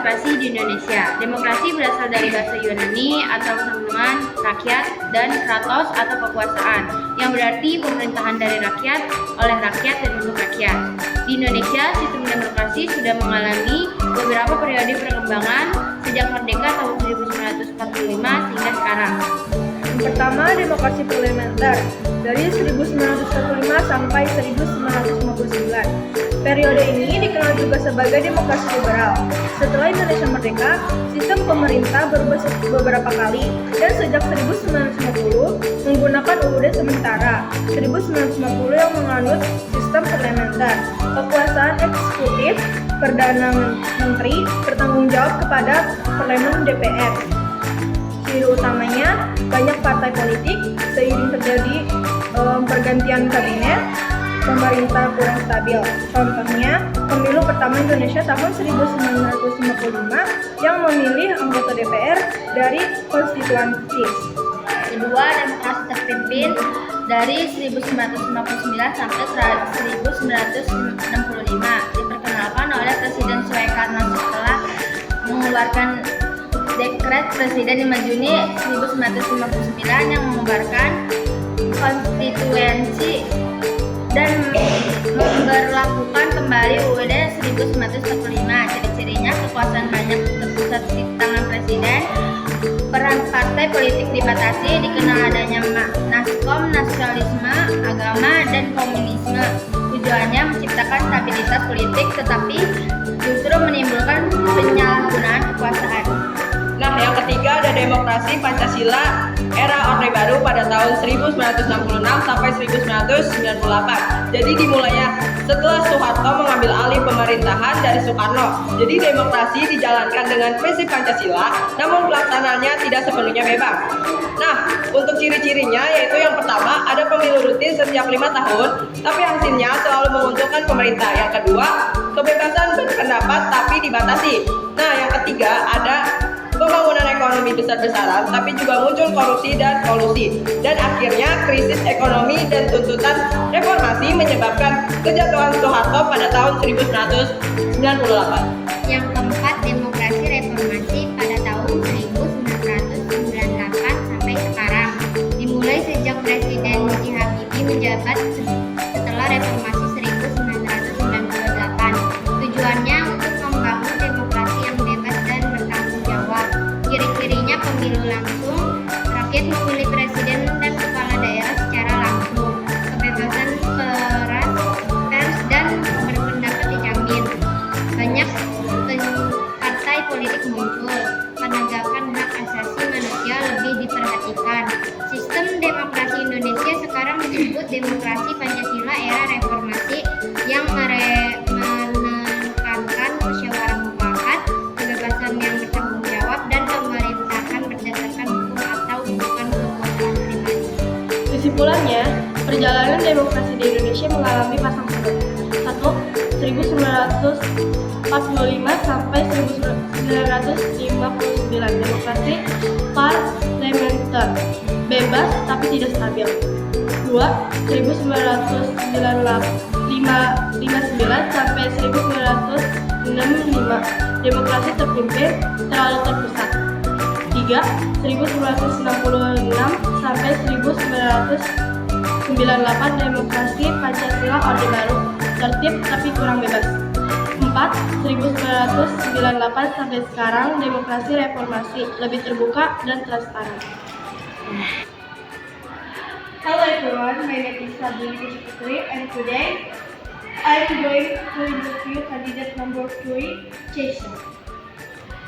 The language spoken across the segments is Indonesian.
demokrasi di Indonesia. Demokrasi berasal dari bahasa Yunani atau sambungan rakyat dan kratos atau kekuasaan, yang berarti pemerintahan dari rakyat, oleh rakyat dan untuk rakyat. Di Indonesia, sistem demokrasi sudah mengalami beberapa periode perkembangan sejak merdeka tahun 1945 hingga sekarang. Yang pertama, demokrasi parlementer dari 1945 sampai 1959. Periode ini dikenal juga sebagai demokrasi liberal. Setelah Indonesia merdeka, sistem pemerintah berubah beberapa kali dan sejak 1950 menggunakan UUD sementara 1950 yang menganut sistem parlementer. Kekuasaan eksekutif, Perdana Menteri bertanggung jawab kepada Parlemen DPR. Ciri utamanya banyak partai politik, seiring terjadi pergantian kabinet, pemerintah kurang stabil. Contohnya, pemilu pertama Indonesia tahun 1955 yang memilih anggota DPR dari konstituensi. Kedua, demokrasi terpimpin dari 1959 sampai 1965 diperkenalkan oleh Presiden Soekarno setelah mengeluarkan Dekret Presiden 5 Juni 1959 yang mengubarkan konstituensi dan memberlakukan kembali UUD 1945. Ciri-cirinya kekuasaan banyak terpusat di tangan Presiden, peran partai politik dibatasi, dikenal adanya naskom, nasionalisme, agama, dan komunisme. Tujuannya menciptakan stabilitas politik tetapi justru menimbulkan penyalahgunaan kekuasaan. Nah, yang ketiga ada demokrasi Pancasila era Orde Baru pada tahun 1966 sampai 1998. Jadi dimulainya setelah Soeharto mengambil alih pemerintahan dari Soekarno. Jadi demokrasi dijalankan dengan prinsip Pancasila, namun pelaksanaannya tidak sepenuhnya bebas. Nah, untuk ciri-cirinya yaitu yang pertama ada pemilu rutin setiap 5 tahun, tapi hasilnya selalu menguntungkan pemerintah. Yang kedua, kebebasan berpendapat tapi dibatasi. Nah, yang ketiga ada pembangunan ekonomi besar-besaran, tapi juga muncul korupsi dan kolusi. Dan akhirnya krisis ekonomi dan tuntutan reformasi menyebabkan kejatuhan Soeharto pada tahun 1998. Yang keempat, demokrasi reformasi pada tahun 1998 sampai sekarang. Dimulai sejak Presiden B.J. Habibie menjabat setelah reformasi 1998. Tujuannya untuk membangun demokrasi yang bebas dan bertanggung jawab. Ciri-cirinya pemilu langsung, rakyat memilih presiden dan kepala daerah secara langsung, kebebasan pers dan berpendapat dijamin, banyak partai politik muncul, penegakan hak asasi manusia lebih diperhatikan. Sistem demokrasi Indonesia sekarang disebut demokrasi Pancasila era reformasi yang menekankan musyawarah mufakat, kebebasan yang bertanggung jawab, dan pemerintahan berdasarkan hukum atau bukan kekuasaan pribadi. Kesimpulannya, perjalanan demokrasi di Indonesia mengalami pasang surut. 1. 1945 sampai 1959. Demokrasi parlementer, bebas tapi tidak stabil. 2. 1959 sampai 1965. Demokrasi terpimpin terlalu terpusat. 3. 1966 sampai 1998. Demokrasi Pancasila Orde Baru, tertib tapi kurang bebas. 4. 1998 sampai sekarang. Demokrasi reformasi, lebih terbuka dan transparan. Hello everyone, my name is Sabrina Putri and today I'm going to interview candidate number 3, Jason.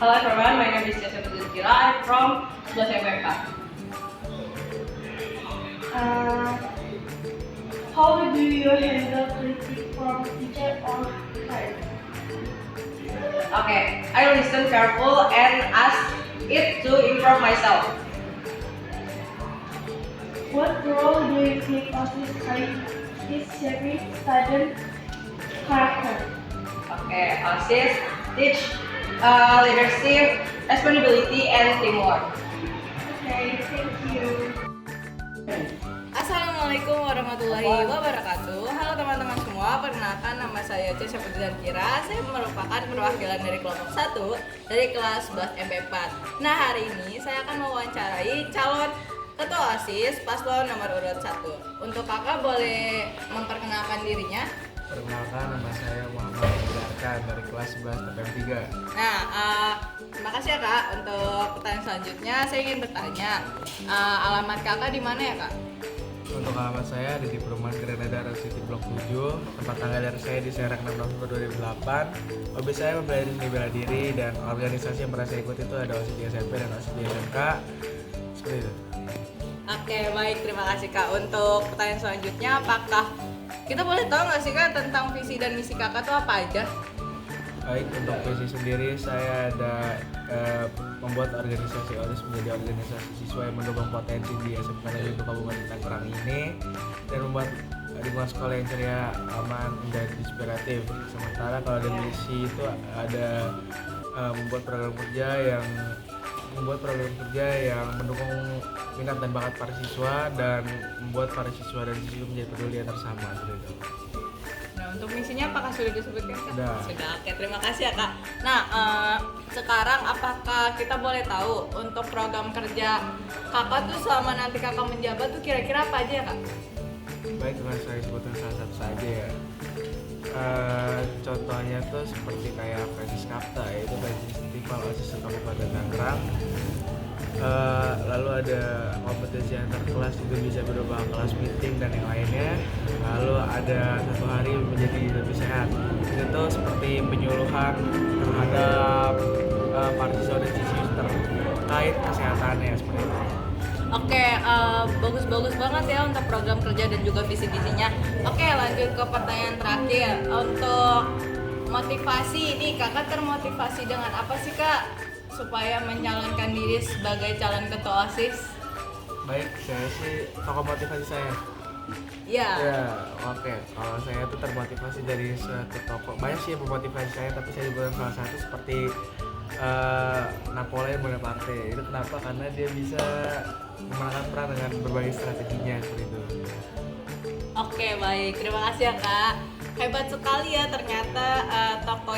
Hello everyone, my name is Jason Putri. I'm from 11 MBK. How do you handle criticism from teacher or parents? Okay, I listen careful and ask it to improve myself. What role do you think autism is shaping student character? Okay, OSIS teach leadership, responsibility, and teamwork. Okay, thank you. Assalamualaikum Assalamualaikum warahmatullahi wabarakatuh. Halo teman-teman semua, perkenalkan nama saya Cesha Putri Kira. Saya merupakan perwakilan dari kelompok 1 dari kelas 11 MP4. Nah, hari ini saya akan mewawancarai calon ketua OSIS paslon nomor urut 1. Untuk kakak boleh memperkenalkan dirinya? Perkenalkan, nama saya Muhammad Arkan dari kelas 11 TPM 3. Nah, terima kasih ya kak. Untuk pertanyaan selanjutnya, saya ingin bertanya, alamat kakak di mana ya kak? Untuk alamat saya ada di perumahan Granada City Blok 7. Tempat tanggal lahir saya di Serang 6 November 2008. Hobi saya mempelajari seni bela diri dan organisasi yang pernah saya ikut itu ada OSIS di SMP dan OSIS di SMK. Seperti itu. Oke, baik, terima kasih kak. Untuk pertanyaan selanjutnya, apakah kita boleh tahu nggak sih kak tentang visi dan misi kakak tuh apa aja? Baik, untuk visi sendiri saya ada membuat organisasi OSIS menjadi organisasi siswa yang mendukung potensi di SMK Negeri 1 Kabupaten Tangerang ini dan membuat lingkungan sekolah yang ceria, aman, dan inspiratif. Sementara kalau ada misi itu ada membuat program kerja yang mendukung minat dan bakat para siswa dan membuat para siswa dan siswa menjadi peduli antar sama. Seperti itu. Nah, untuk misinya apakah sudah disebutkan kak? Sudah. Oke, terima kasih ya kak. Nah, sekarang apakah kita boleh tahu untuk program kerja kakak tuh selama nanti kakak menjabat tuh kira-kira apa aja ya kak? Baik, saya sebutkan salah satu saja ya. Contohnya tuh seperti kayak Festiskapta, yaitu Festival OSIS Kabupaten Tangerang. Lalu ada kompetisi antar kelas, itu bisa berupa kelas meeting dan yang lainnya. Lalu ada satu hari menjadi lebih sehat, itu seperti penyuluhan terhadap para siswa dan siswi terkait kesehatannya seperti itu. Oke, bagus-bagus banget ya untuk program kerja dan juga visi-visinya. Oke, lanjut ke pertanyaan terakhir. Untuk motivasi, nih kakak termotivasi dengan apa sih kak supaya mencalonkan diri sebagai calon ketua OSIS? Baik, saya sih tokoh motivasi saya. Iya. Ya, oke. Kalau saya tuh termotivasi dari suatu tokoh. Banyak sih yang memotivasi saya, tapi saya juga salah satu seperti Napoleon Bonaparte. Itu kenapa? Karena dia bisa memenangkan perang dengan berbagai strateginya seperti itu. Oke, baik. Terima kasih ya kak. Hebat sekali ya ternyata tokoh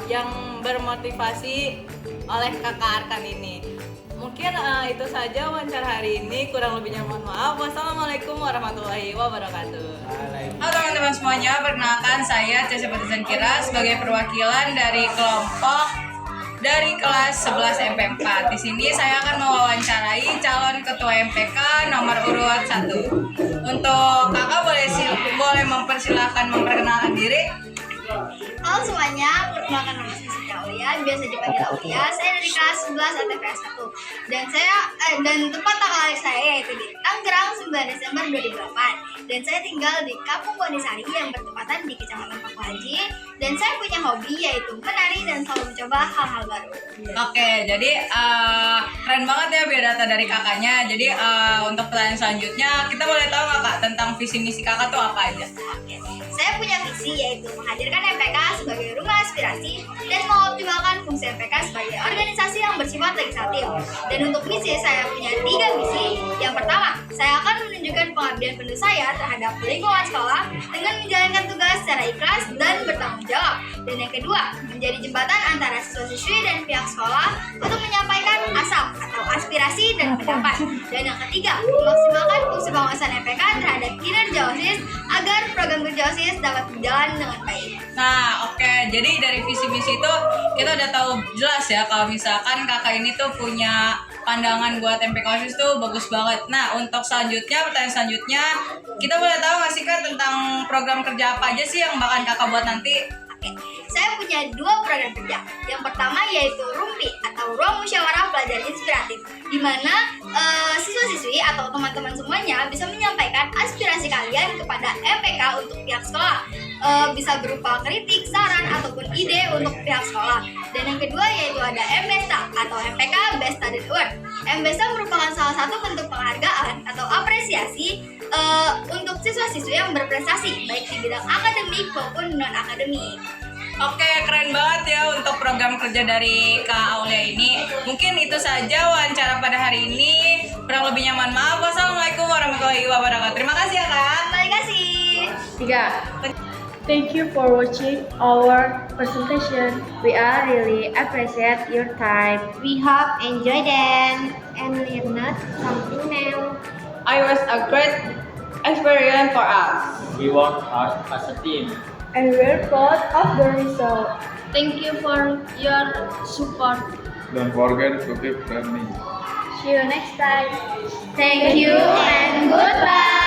yang bermotivasi oleh kakak Arkan ini. Mungkin itu saja wawancara hari ini. Kurang lebihnya mohon maaf. Wassalamualaikum warahmatullahi wabarakatuh. Halo teman-teman semuanya, perkenalkan saya Cesha Putri Kira sebagai perwakilan dari kelompok dari kelas 11 MP4. Di sini saya akan mewawancarai calon ketua MPK nomor urut 1. Untuk kakak boleh mempersilahkan memperkenalkan diri. Halo semuanya, perkenalkan nama saya Siti Aulia, biasa dipanggil Aulia. Saya dari kelas 11 ATPS 1. Dan tempat tanggal lahir saya yaitu di Tangerang 9 Desember 2008. Dan saya tinggal di Kampung Wonisari yang bertepatan di Kecamatan Pakuhaji. Dan saya punya hobi yaitu menari dan selalu mencoba hal-hal baru. Oke, jadi keren banget ya biodata dari kakaknya. Jadi untuk pertanyaan selanjutnya, kita boleh tahu nggak kak tentang visi misi kakak tuh apa aja? Oke, saya punya visi yaitu menghadirkan MPK sebagai rumah aspirasi dan mengoptimalkan fungsi MPK sebagai organisasi yang bersifat legislatif. Dan untuk misi saya punya 3 misi. Yang pertama, saya akan menunjukkan pengabdian penuh saya terhadap lingkungan sekolah dengan menjalankan tugas secara ikhlas dan bertanggung jawab. Dan yang kedua, menjadi jembatan antara siswa-siswi dan pihak sekolah untuk menyampaikan asap atau aspirasi dan pendapat. Dan yang ketiga, memaksimalkan fungsi pengawasan MPK terhadap kinerja OSIS agar program kerja OSIS dapat berjalan dengan baik. Nah, oke. Jadi dari visi misi itu kita udah tahu jelas ya kalau misalkan kakak ini tuh punya pandangan buat MPK OSIS tuh bagus banget. Nah, untuk pertanyaan selanjutnya, kita boleh tahu nggak sih kak tentang program kerja apa aja sih yang bakal kakak buat nanti? Oke, saya punya 2 program kerja. Yang pertama yaitu RUMPI atau Ruang Musyawarah Pelajar Inspiratif, di mana siswa-siswi atau teman-teman semuanya bisa menyampaikan aspirasi kalian kepada MPK untuk pihak sekolah. Bisa berupa kritik, saran, ataupun ide untuk pihak sekolah. Dan yang kedua yaitu ada MBESTA atau MPK Best Student Award. MBESTA merupakan salah satu bentuk penghargaan atau apresiasi untuk siswa-siswi yang berprestasi baik di bidang akademik maupun non-akademik. Oke, keren banget ya untuk program kerja dari Kak Aulia ini. Mungkin itu saja wawancara pada hari ini. Kurang lebihnya mohon maaf. Wassalamualaikum warahmatullahi wabarakatuh. Terima kasih ya Kak. Terima kasih. 3. Thank you for watching our presentation. We are really appreciate your time. We hope enjoy them and learn something new. I was a great experience for us. We work hard as a team. And we're proud of the result. Thank you for your support. Don't forget to keep learning. See you next time. Thank you and goodbye.